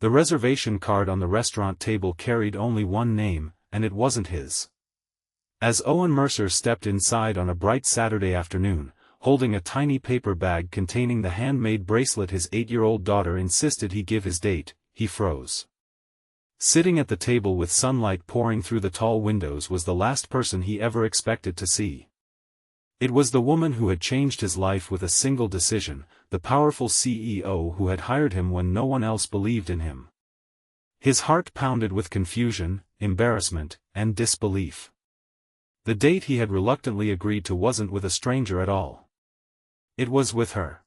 The reservation card on the restaurant table carried only one name, and it wasn't his. As Owen Mercer stepped inside on a bright Saturday afternoon, holding a tiny paper bag containing the handmade bracelet his 8-year-old daughter insisted he give his date, he froze. Sitting at the table with sunlight pouring through the tall windows was the last person he ever expected to see. It was the woman who had changed his life with a single decision, the powerful CEO who had hired him when no one else believed in him. His heart pounded with confusion, embarrassment, and disbelief. The date he had reluctantly agreed to wasn't with a stranger at all. It was with her.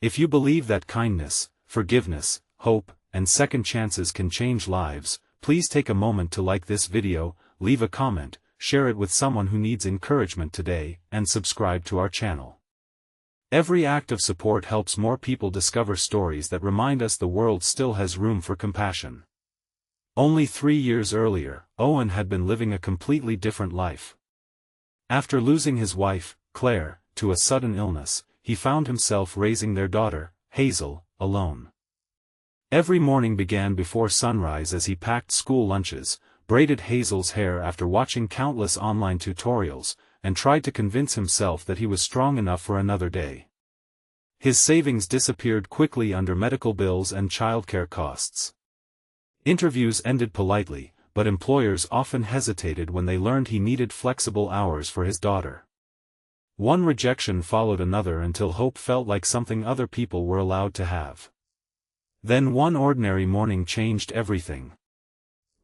If you believe that kindness, forgiveness, hope, and second chances can change lives, please take a moment to like this video, leave a comment, share it with someone who needs encouragement today, and subscribe to our channel. Every act of support helps more people discover stories that remind us the world still has room for compassion. Only 3 years earlier, Owen had been living a completely different life. After losing his wife, Claire, to a sudden illness, he found himself raising their daughter, Hazel, alone. Every morning began before sunrise as he packed school lunches, braided Hazel's hair after watching countless online tutorials, and tried to convince himself that he was strong enough for another day. His savings disappeared quickly under medical bills and childcare costs. Interviews ended politely, but employers often hesitated when they learned he needed flexible hours for his daughter. One rejection followed another until hope felt like something other people were allowed to have. Then one ordinary morning changed everything.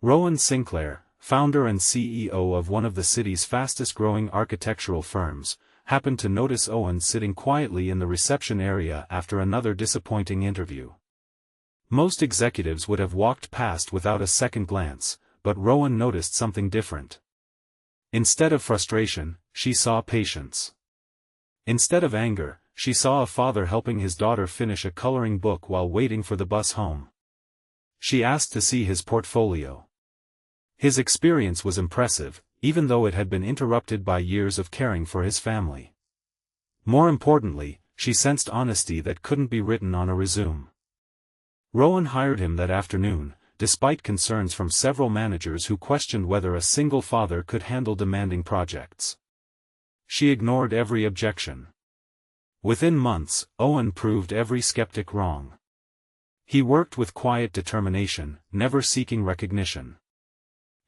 Rowan Sinclair, founder and CEO of one of the city's fastest-growing architectural firms, happened to notice Owen sitting quietly in the reception area after another disappointing interview. Most executives would have walked past without a second glance, but Rowan noticed something different. Instead of frustration, she saw patience. Instead of anger, she saw a father helping his daughter finish a coloring book while waiting for the bus home. She asked to see his portfolio. His experience was impressive, even though it had been interrupted by years of caring for his family. More importantly, she sensed honesty that couldn't be written on a resume. Rowan hired him that afternoon, despite concerns from several managers who questioned whether a single father could handle demanding projects. She ignored every objection. Within months, Owen proved every skeptic wrong. He worked with quiet determination, never seeking recognition.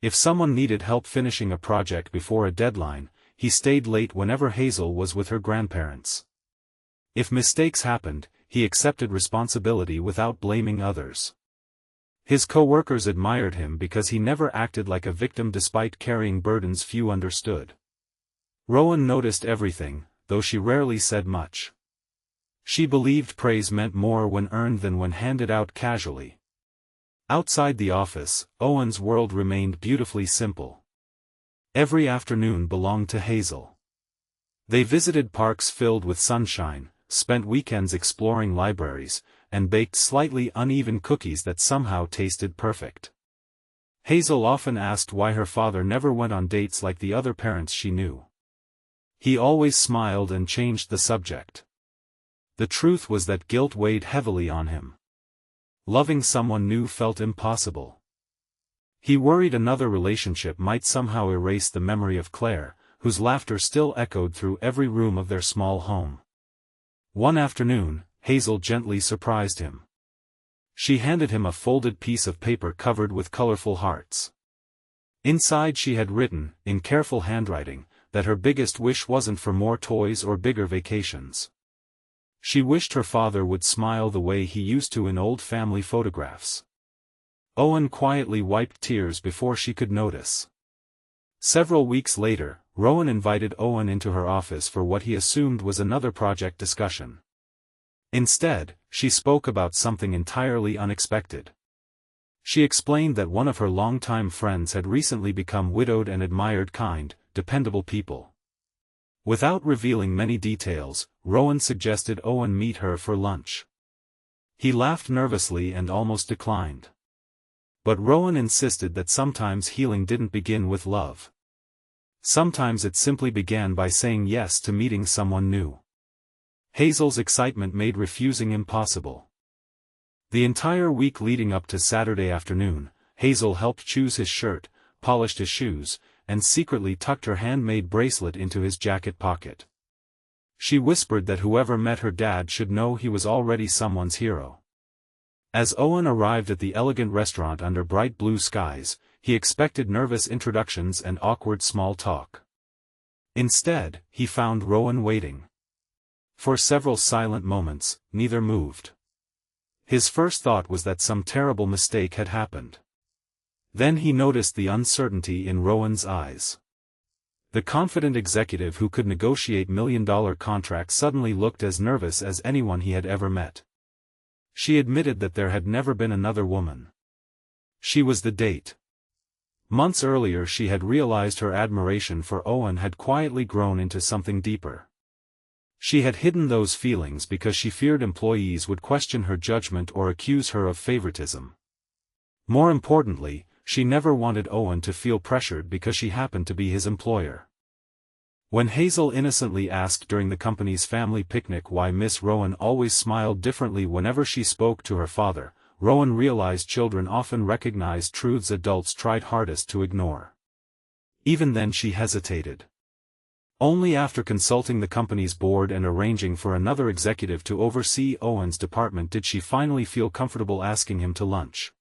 If someone needed help finishing a project before a deadline, he stayed late whenever Hazel was with her grandparents. If mistakes happened, he accepted responsibility without blaming others. His co-workers admired him because he never acted like a victim despite carrying burdens few understood. Rowan noticed everything, though she rarely said much. She believed praise meant more when earned than when handed out casually. Outside the office, Owen's world remained beautifully simple. Every afternoon belonged to Hazel. They visited parks filled with sunshine, spent weekends exploring libraries, and baked slightly uneven cookies that somehow tasted perfect. Hazel often asked why her father never went on dates like the other parents she knew. He always smiled and changed the subject. The truth was that guilt weighed heavily on him. Loving someone new felt impossible. He worried another relationship might somehow erase the memory of Claire, whose laughter still echoed through every room of their small home. One afternoon, Hazel gently surprised him. She handed him a folded piece of paper covered with colorful hearts. Inside she had written, in careful handwriting, that her biggest wish wasn't for more toys or bigger vacations. She wished her father would smile the way he used to in old family photographs. Owen quietly wiped tears before she could notice. Several weeks later, Rowan invited Owen into her office for what he assumed was another project discussion. Instead, she spoke about something entirely unexpected. She explained that one of her longtime friends had recently become widowed and admired kind, dependable people. Without revealing many details, Rowan suggested Owen meet her for lunch. He laughed nervously and almost declined. But Rowan insisted that sometimes healing didn't begin with love. Sometimes it simply began by saying yes to meeting someone new. Hazel's excitement made refusing impossible. The entire week leading up to Saturday afternoon, Hazel helped choose his shirt, polished his shoes, and secretly tucked her handmade bracelet into his jacket pocket. She whispered that whoever met her dad should know he was already someone's hero. As Owen arrived at the elegant restaurant under bright blue skies, he expected nervous introductions and awkward small talk. Instead, he found Rowan waiting. For several silent moments, neither moved. His first thought was that some terrible mistake had happened. Then he noticed the uncertainty in Rowan's eyes. The confident executive who could negotiate million-dollar contracts suddenly looked as nervous as anyone he had ever met. She admitted that there had never been another woman. She was the date. Months earlier she had realized her admiration for Owen had quietly grown into something deeper. She had hidden those feelings because she feared employees would question her judgment or accuse her of favoritism. More importantly, she never wanted Owen to feel pressured because she happened to be his employer. When Hazel innocently asked during the company's family picnic why Miss Rowan always smiled differently whenever she spoke to her father, Rowan realized children often recognized truths adults tried hardest to ignore. Even then she hesitated. Only after consulting the company's board and arranging for another executive to oversee Owen's department did she finally feel comfortable asking him to lunch.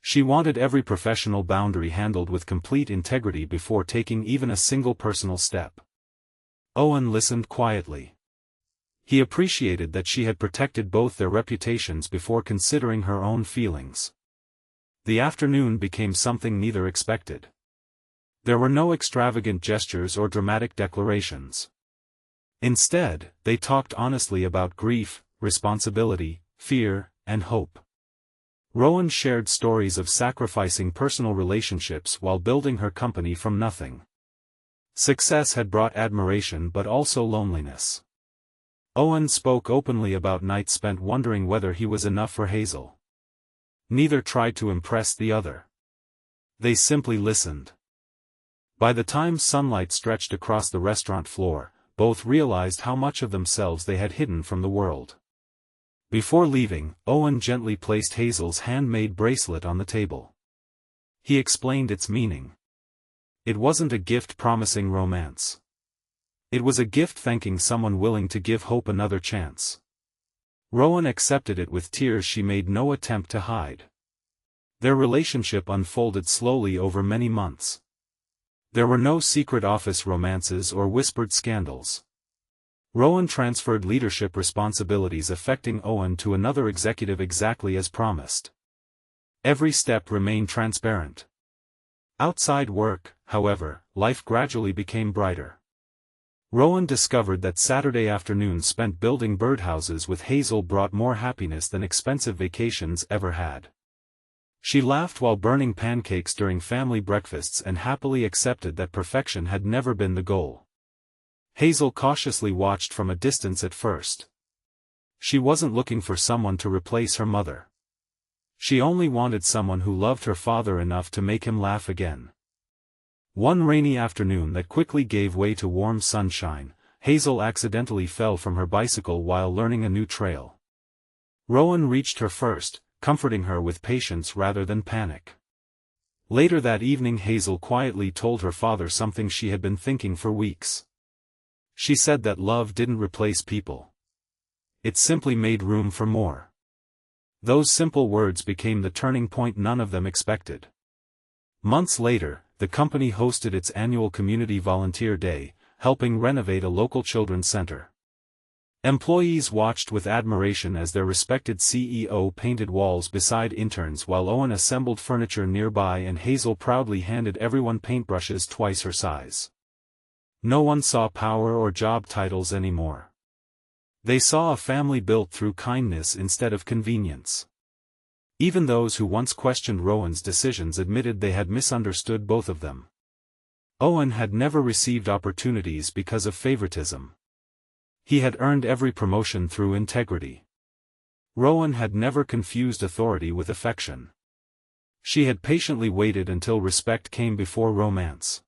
She wanted every professional boundary handled with complete integrity before taking even a single personal step. Owen listened quietly. He appreciated that she had protected both their reputations before considering her own feelings. The afternoon became something neither expected. There were no extravagant gestures or dramatic declarations. Instead, they talked honestly about grief, responsibility, fear, and hope. Rowan shared stories of sacrificing personal relationships while building her company from nothing. Success had brought admiration but also loneliness. Owen spoke openly about nights spent wondering whether he was enough for Hazel. Neither tried to impress the other. They simply listened. By the time sunlight stretched across the restaurant floor, both realized how much of themselves they had hidden from the world. Before leaving, Owen gently placed Hazel's handmade bracelet on the table. He explained its meaning. It wasn't a gift promising romance. It was a gift thanking someone willing to give hope another chance. Rowan accepted it with tears she made no attempt to hide. Their relationship unfolded slowly over many months. There were no secret office romances or whispered scandals. Rowan transferred leadership responsibilities affecting Owen to another executive exactly as promised. Every step remained transparent. Outside work, however, life gradually became brighter. Rowan discovered that Saturday afternoons spent building birdhouses with Hazel brought more happiness than expensive vacations ever had. She laughed while burning pancakes during family breakfasts and happily accepted that perfection had never been the goal. Hazel cautiously watched from a distance at first. She wasn't looking for someone to replace her mother. She only wanted someone who loved her father enough to make him laugh again. One rainy afternoon that quickly gave way to warm sunshine, Hazel accidentally fell from her bicycle while learning a new trail. Rowan reached her first, comforting her with patience rather than panic. Later that evening Hazel quietly told her father something she had been thinking for weeks. She said that love didn't replace people. It simply made room for more. Those simple words became the turning point none of them expected. Months later, the company hosted its annual Community Volunteer Day, helping renovate a local children's center. Employees watched with admiration as their respected CEO painted walls beside interns while Owen assembled furniture nearby and Hazel proudly handed everyone paintbrushes twice her size. No one saw power or job titles anymore. They saw a family built through kindness instead of convenience. Even those who once questioned Rowan's decisions admitted they had misunderstood both of them. Owen had never received opportunities because of favoritism. He had earned every promotion through integrity. Rowan had never confused authority with affection. She had patiently waited until respect came before romance.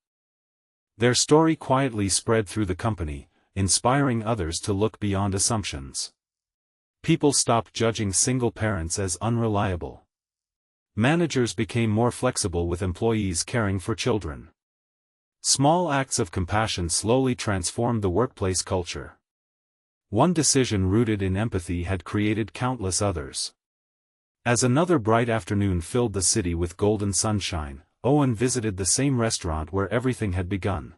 Their story quietly spread through the company, inspiring others to look beyond assumptions. People stopped judging single parents as unreliable. Managers became more flexible with employees caring for children. Small acts of compassion slowly transformed the workplace culture. One decision rooted in empathy had created countless others. As another bright afternoon filled the city with golden sunshine, Owen visited the same restaurant where everything had begun.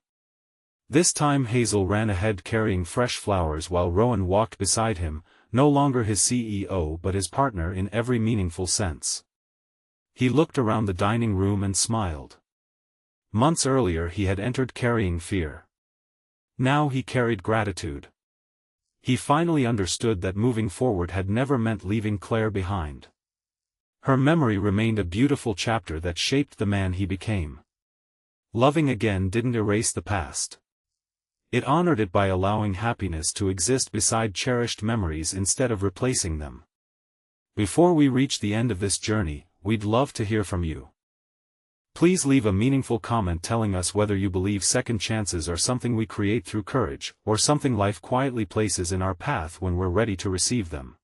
This time Hazel ran ahead carrying fresh flowers while Rowan walked beside him, no longer his CEO but his partner in every meaningful sense. He looked around the dining room and smiled. Months earlier he had entered carrying fear. Now he carried gratitude. He finally understood that moving forward had never meant leaving Claire behind. Her memory remained a beautiful chapter that shaped the man he became. Loving again didn't erase the past. It honored it by allowing happiness to exist beside cherished memories instead of replacing them. Before we reach the end of this journey, we'd love to hear from you. Please leave a meaningful comment telling us whether you believe second chances are something we create through courage, or something life quietly places in our path when we're ready to receive them.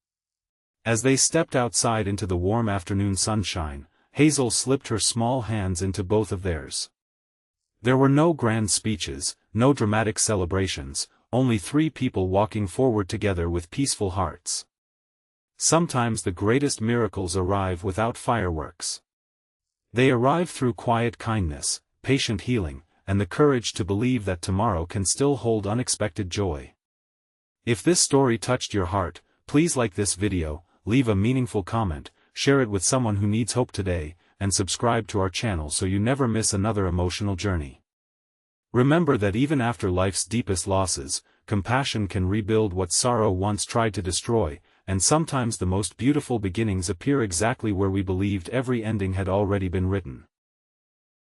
As they stepped outside into the warm afternoon sunshine, Hazel slipped her small hands into both of theirs. There were no grand speeches, no dramatic celebrations, only three people walking forward together with peaceful hearts. Sometimes the greatest miracles arrive without fireworks. They arrive through quiet kindness, patient healing, and the courage to believe that tomorrow can still hold unexpected joy. If this story touched your heart, please like this video, leave a meaningful comment, share it with someone who needs hope today, and subscribe to our channel so you never miss another emotional journey. Remember that even after life's deepest losses, compassion can rebuild what sorrow once tried to destroy, and sometimes the most beautiful beginnings appear exactly where we believed every ending had already been written.